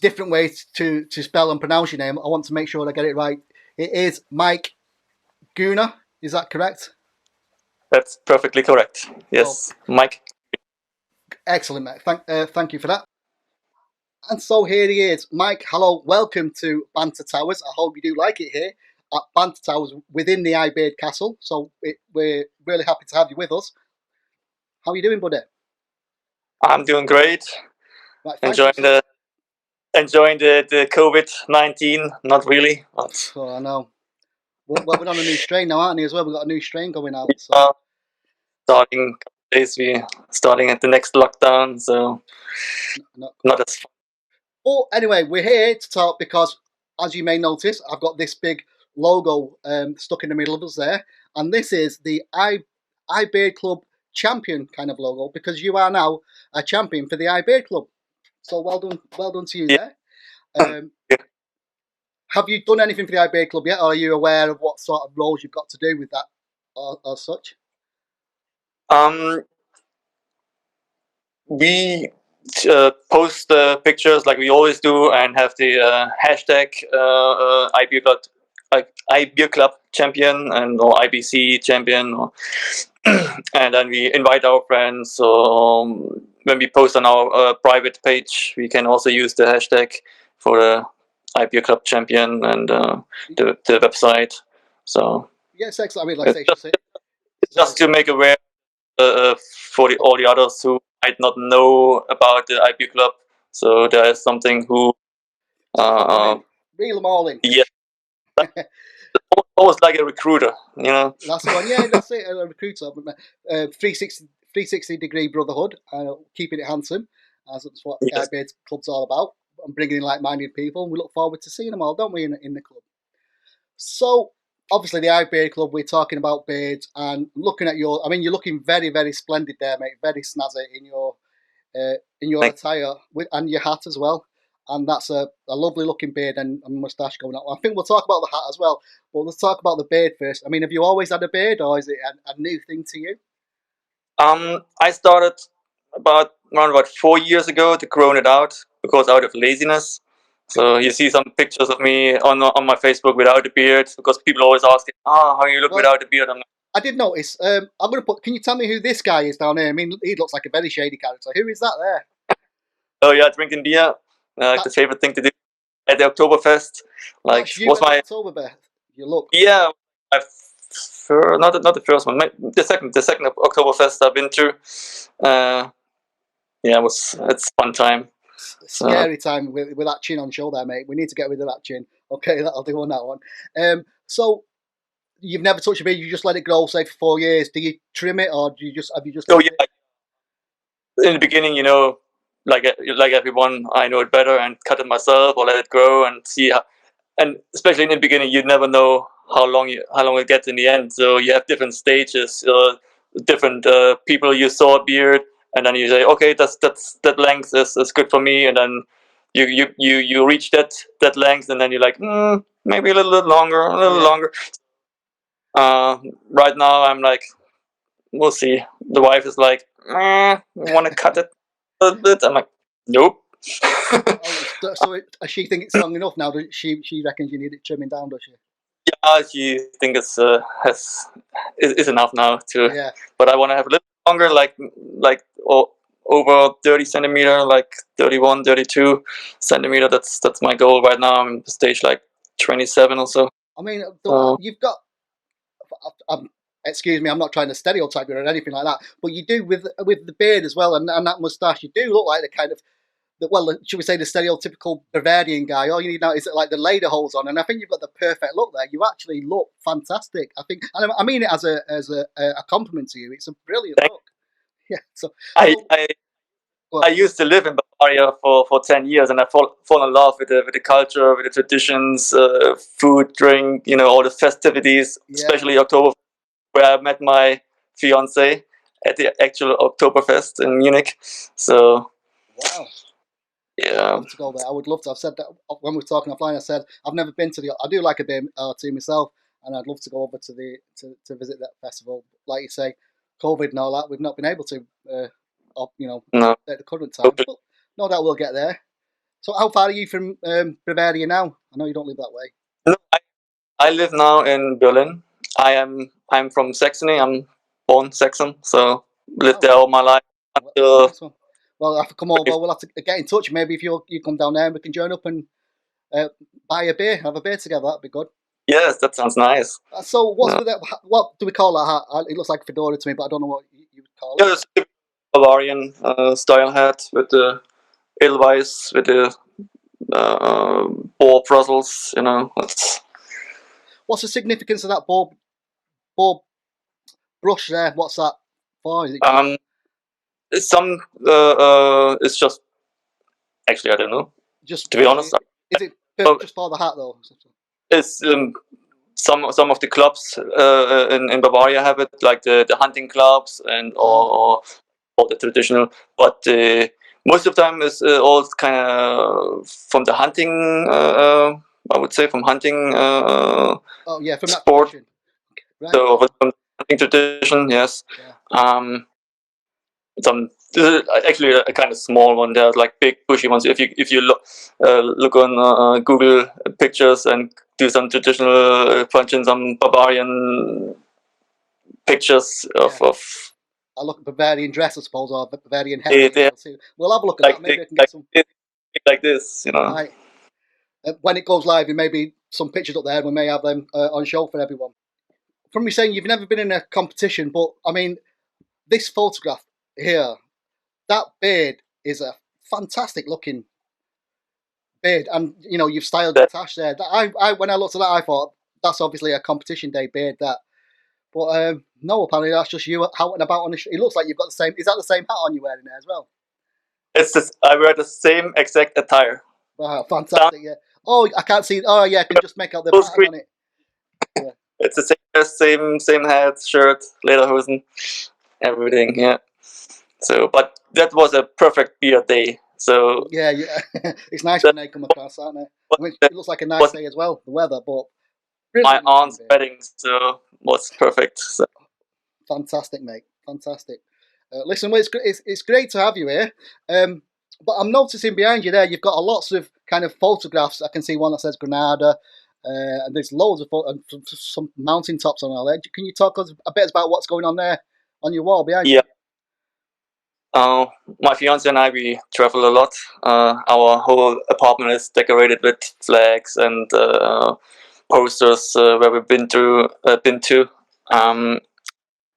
different ways to spell and pronounce your name. I want to make sure I get it right. It is Maik Gühne. Is that correct? That's perfectly correct. Yes, Mike. Excellent, mate. Thank you for that. And so here he is. Mike, hello. Welcome to Banter Towers. I hope you do like it here at Banter Towers within the iBeard Castle. So we're really happy to have you with us. How are you doing, buddy? I'm doing great. Right, enjoying the COVID-19. Not really. But... Oh, I know. Well, we're on a new strain now, aren't we, as well? We've got a new strain going out. So. Starting days, we're starting at the next lockdown, so not as fun. Oh, anyway, we're here to talk because, as you may notice, I've got this big logo stuck in the middle of us there, and this is the iBeardClub champion kind of logo, because you are now a champion for the iBeardClub. So well done to you there. Yeah. Have you done anything for the iBeardClub yet, or are you aware of what sort of roles you've got to do with that, or such? We post pictures like we always do, and have the hashtag iBeardClub champion or IBCChampion, and then we invite our friends. So when we post on our private page, we can also use the hashtag for the iBeardClub champion and the website. So yes, excellent. I mean, like just to make aware for all the others who might not know about the iBeardClub. So there is something who reel them all in. Yeah. Almost like a recruiter, you know. That's the one. Yeah, that's it. A recruiter. 360 degree brotherhood, keeping it handsome, as that's what iBeardClub's all about, and bringing in like-minded people. And we look forward to seeing them all, don't we, in the club? So obviously the iBeardClub, we're talking about beards, and looking at your. I mean, you're looking very, very splendid there, mate. Very snazzy in your attire and your hat as well. And that's a lovely looking beard and moustache going on. I think we'll talk about the hat as well, but let's talk about the beard first. I mean, have you always had a beard, or is it a new thing to you? I started around about 4 years ago to grow it out, because out of laziness. So you see some pictures of me on my Facebook without a beard, because people always ask, how you look without a beard. I did notice. I'm going to put. Can you tell me who this guy is down here? I mean, he looks like a very shady character. Who is that there? Oh yeah, drinking beer. The favorite thing to do at the Oktoberfest. Like, what's my Oktoberfest? You look. Yeah, not the first one. The second Oktoberfest I've been to. Yeah, it's a fun time. Scary time with that chin on show there, mate. We need to get rid of that chin. Okay, that'll do on that one. So you've never touched a beard. You just let it grow, say, for 4 years. Do you trim it, or have you just? Oh yeah. In the beginning, you know, like everyone, I know it better and cut it myself or let it grow and see how. And especially in the beginning, you never know how long it gets in the end. So you have different stages, different people you saw a beard, and then you say, okay, that length is good for me, and then you reach that length, and then you're like, maybe a little longer. Right now, I'm like, we'll see. The wife is like, you want to cut it a little bit? I'm like, nope. So does she think it's long enough now? Does she reckons you need it trimming down, does she? Yeah, she thinks is enough now too. Yeah. But I want to have a little longer, like over 30 centimeter, like 31, 32 centimeter. That's my goal right now. I'm in stage like 27 or so. I mean, you've got. Excuse me, I'm not trying to stereotype you or anything like that, but you do with the beard as well, and that moustache. You do look like the kind of. Should we say the stereotypical Bavarian guy? All you need now is like the lederhosen on, and I think you've got the perfect look there. You actually look fantastic. I think, and I mean it as a compliment to you. It's a brilliant look. Yeah. So I used to live in Bavaria for 10 years, and I fall in love with the culture, with the traditions, food, drink, you know, all the festivities, especially October, where I met my fiance at the actual Oktoberfest in Munich. So. Wow. Yeah. I'd love to go there. I would love to. I've said that when we were talking offline. I said I've never been to I do like a beer to myself, and I'd love to go over to visit that festival. Like you say, COVID and all that, we've not been able to, no. At the current time. But no doubt we'll get there. So how far are you from Bavaria now? I know you don't live that way. No, I live now in Berlin. I'm from Saxony. I'm born Saxon, so lived there all my life until. Nice one. Well, I have to come over. We'll have to get in touch. Maybe if you come down there, and we can join up and buy a beer, have a beer together. That'd be good. Yes, that sounds nice. So what's with that? What do we call that hat? It looks like a fedora to me, but I don't know what you would call it. Yeah, it's a Bavarian style hat with the Edelweiss, with the boar Brussels. You know, What's the significance of that boar brush there? What's that for? Is it it's just actually I don't know. just to be honest, is it just for the hat though? It's some of the clubs in Bavaria have it, like the hunting clubs and or the traditional, but most of the time is all kind of from the hunting. I would say from hunting. Oh yeah, from sport. That right. So from the hunting tradition, yes. Yeah. This is actually a kind of small one. There's like big bushy ones. If you look on Google pictures and do some traditional punching, some Bavarian pictures of. I look at Bavarian dress, I suppose, or Bavarian hair. We'll have a look at that. Maybe I can get some like this, you know. Right. When it goes live, there may be some pictures up there, and we may have them on show for everyone. From you saying you've never been in a competition, but I mean, this photograph here, that beard is a fantastic looking beard, and you know you've styled the tash there. I when I looked at that, I thought that's obviously a competition day beard. That, but no, apparently that's just you out and about on the. It looks like you've got the same. Is that the same hat on you wearing there as well? It's just I wear the same exact attire. Wow, fantastic! Yeah. Oh, I can't see. Oh, yeah, I can just make out the pattern on it. Yeah. It's the same hat, shirt, lederhosen, everything. Yeah. So, but that was a perfect beer day. So yeah, it's nice when they come across, aren't it? I mean, it looks like a nice day as well, the weather. But my aunt's wedding, so was perfect. So. Fantastic, mate. Fantastic. Listen, well, it's great to have you here. But I'm noticing behind you there, you've got lots of kind of photographs. I can see one that says Granada, and there's loads of some mountain tops on all there. Can you talk us a bit about what's going on there on your wall behind you? My fiance and I, we travel a lot. Our whole apartment is decorated with flags and posters where we've been to.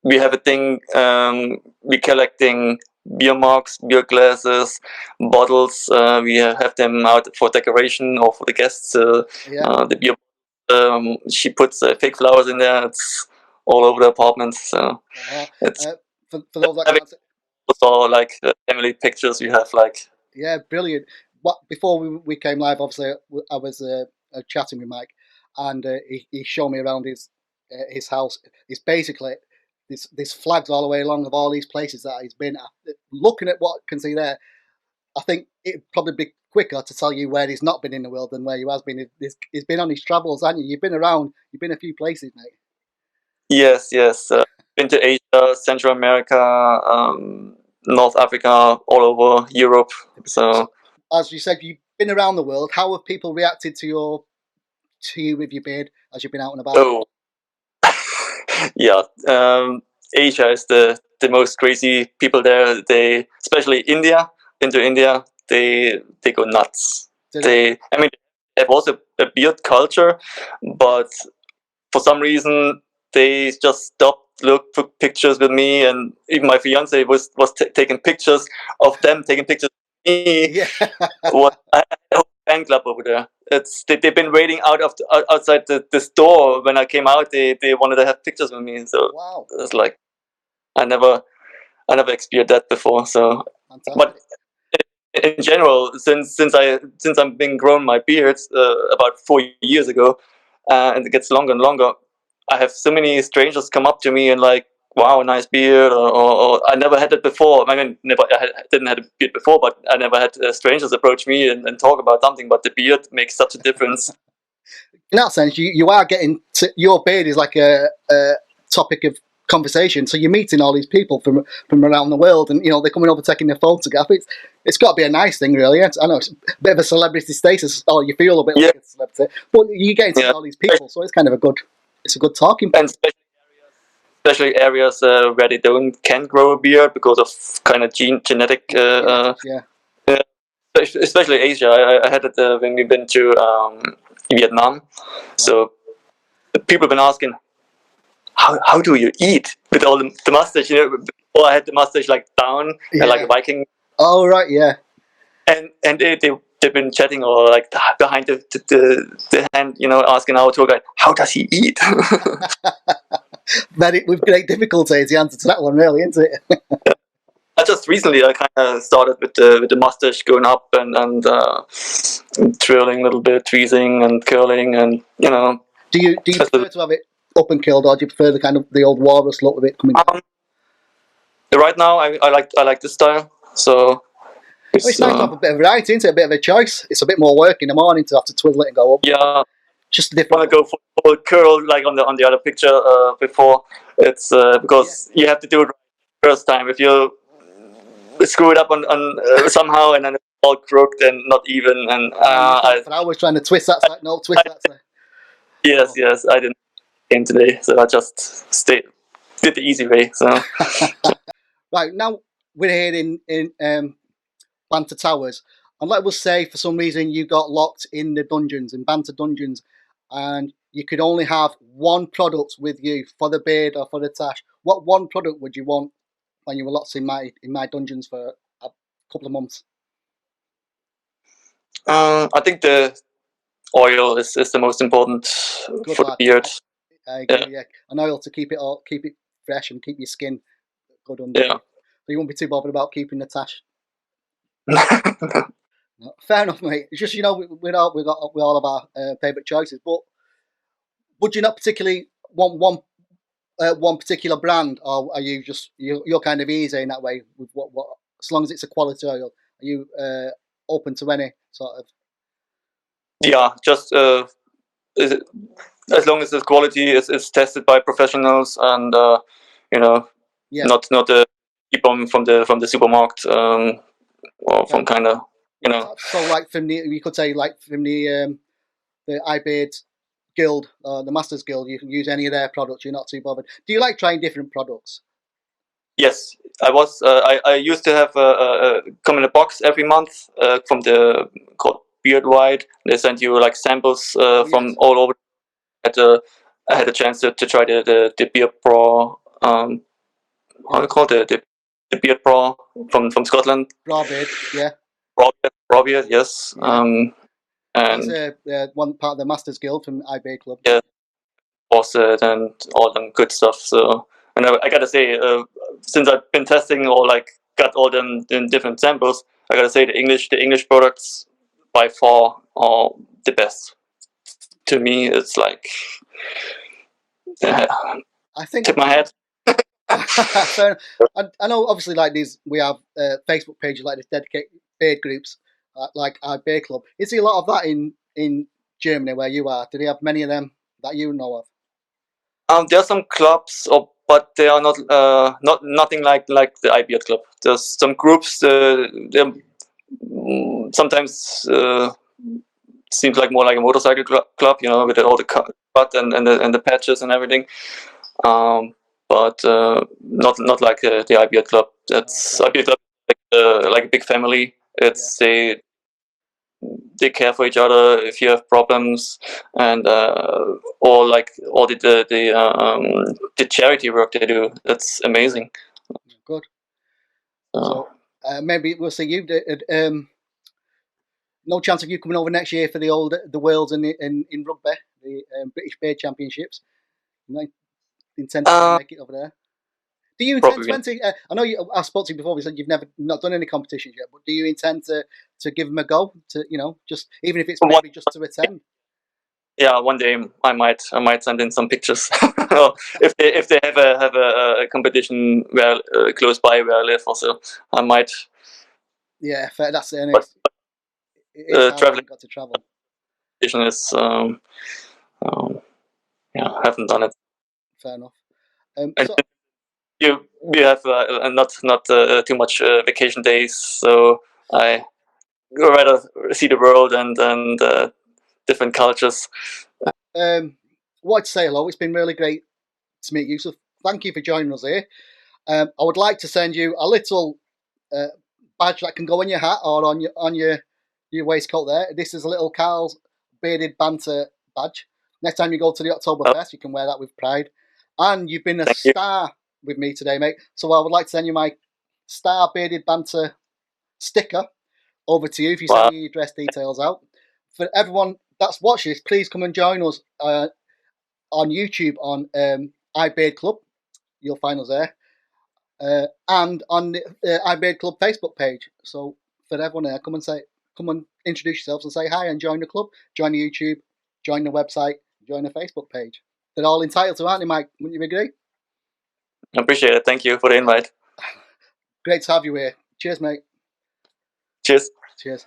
We have a thing. We're collecting beer mugs, beer glasses, bottles. We have them out for decoration or for the guests. The beer. She puts fake flowers in there. It's all over the apartment. So it's for those that also like family pictures we have, like brilliant. Before we came live, obviously I was chatting with Mike, and he showed me around his house. It's basically this flags all the way along of all these places that he's been at. Looking at what I can see there, I think it'd probably be quicker to tell you where he's not been in the world than where he has been. He's been on his travels, haven't you? You've been around. You've been a few places, mate. Yes. Been to Asia, Central America, North Africa, all over Europe. So, as you said, you've been around the world. How have people reacted to you with your beard as you've been out and about? Oh, yeah. Asia is the most crazy people there. They, especially India. Into India, they go nuts. They have also a beard culture, but for some reason they just stopped took pictures with me, and even my fiance was taking pictures of them taking pictures of me. Yeah. What I have a fan club over there. They've been waiting outside the store when I came out. They wanted to have pictures with me. So wow. It's like I never experienced that before. So fantastic. But in general, since I've been growing my beard about 4 years ago, and it gets longer and longer, I have so many strangers come up to me and like, wow, nice beard, or I never had it before. I mean, didn't have a beard before, but I never had strangers approach me and talk about something. But the beard makes such a difference. In that sense, you are getting your beard is like a topic of conversation. So you're meeting all these people from around the world, and they're coming over taking their photograph. It's got to be a nice thing, really. I know it's a bit of a celebrity status, or you feel a bit like a celebrity, but you get into all these people, so it's kind of a good talking point. And especially areas where they can't grow a beard because of kind of genetic. Especially Asia. I had it when we've been to Vietnam. So people have been asking, how do you eat with all the mustache? Before I had the mustache like down like a Viking. Oh right, yeah. And they've been chatting or like behind the hand, asking our tour guide, how does he eat? With great difficulty is the answer to that one, really, isn't it? Just recently, I kind of started with the mustache going up and twirling a little bit, tweezing and curling, and Do you prefer to have it up and curled, or do you prefer the kind of the old walrus look with it coming down? Right now, I like this style. So it's nice to have a bit of variety, isn't it? A bit of a choice. It's a bit more work in the morning to have to twiddle it and go up. Yeah. Just different. I want to go for a curl like on the other picture before. It's because you have to do it first time. If you screw it up on somehow and then it's all crooked and not even, and I was trying to twist that side. No, twist that side. Yes, I didn't game today, so I just did the easy way. So right now we're here in Banter Towers, and let us say for some reason you got locked in the dungeons, in Banter dungeons, and you could only have one product with you for the beard or for the tash. What one product would you want when you were locked in my dungeons for a couple of months? I think the oil is the most important for the beard. I agree, yeah. An oil to keep it fresh and keep your skin good under. Yeah. So you won't be too bothered about keeping the tash. No, fair enough, mate. It's just we all have our favourite choices, but would you not particularly want one particular brand, or are you just you're kind of easy in that way with what as long as it's a quality oil? Are you open to any sort of? Yeah, just as long as the quality is tested by professionals and not keep on from the supermarket or from kind of So like from you could say like from the iBeard Guild, the Masters Guild, you can use any of their products. You're not too bothered. Do you like trying different products? Yes, I was. I used to have come in a box every month from the called Beard Wide. They sent you like samples from all over. I had a chance to try the Beard Pro. How do you call it? The Beard Pro from Scotland. Raw beard, yeah. Raw beard, yes. Yeah. And that's one part of the Masters Guild from iBeardClub. Yeah, faucet and all them good stuff. So, and I gotta say, since I've been testing or like got all them in different samples, I gotta say the English products by far are the best. To me, it's like I think tip my head. I know, obviously, like these, we have Facebook pages like this dedicated beard groups, like iBeardClub. Is there a lot of that in Germany where you are? Do they have many of them that you know of? There are some clubs, but they are not nothing like the iBeardClub. There's some groups. Sometimes seems like more like a motorcycle club, with all the cut and the patches and everything. But not like the iBeardClub. That's iBeardClub like a big family. It's they care for each other if you have problems, and or like all the charity work they do. That's amazing. Good. So maybe we'll see you. No chance of you coming over next year for the Worlds in rugby, the British Beard Championships. You intend to make it over there? Do you intend to? I know I spoke to you before. We said you've not done any competitions yet, but do you intend to give them a go? To just even if it's maybe just to attend. Yeah, one day I might send in some pictures. if they have a competition close by where I live, also I might. Yeah, fair. That's the traveling. Got to travel. Is I haven't done it. Fair enough. we have not too much vacation days, so I rather see the world and different cultures. What to say hello? It's been really great to meet you. So thank you for joining us here. I would like to send you a little badge that can go on your hat or on your waistcoat there. This is a little Carl's Bearded Banter badge. Next time you go to the Oktoberfest, you can wear that with pride. And you've been a star with me today, mate. So I would like to send you my Star Bearded Banter sticker over to you if you send me your address details out. For everyone that's watching this, please come and join us on YouTube on iBeardClub. You'll find us there. And on the iBeardClub Facebook page. So for everyone there, come and introduce yourselves and say hi and join the club, join the YouTube, join the website, join the Facebook page. They're all entitled to, aren't they, Mike? Wouldn't you agree? I appreciate it. Thank you for the invite. Great to have you here. Cheers, mate. Cheers. Cheers.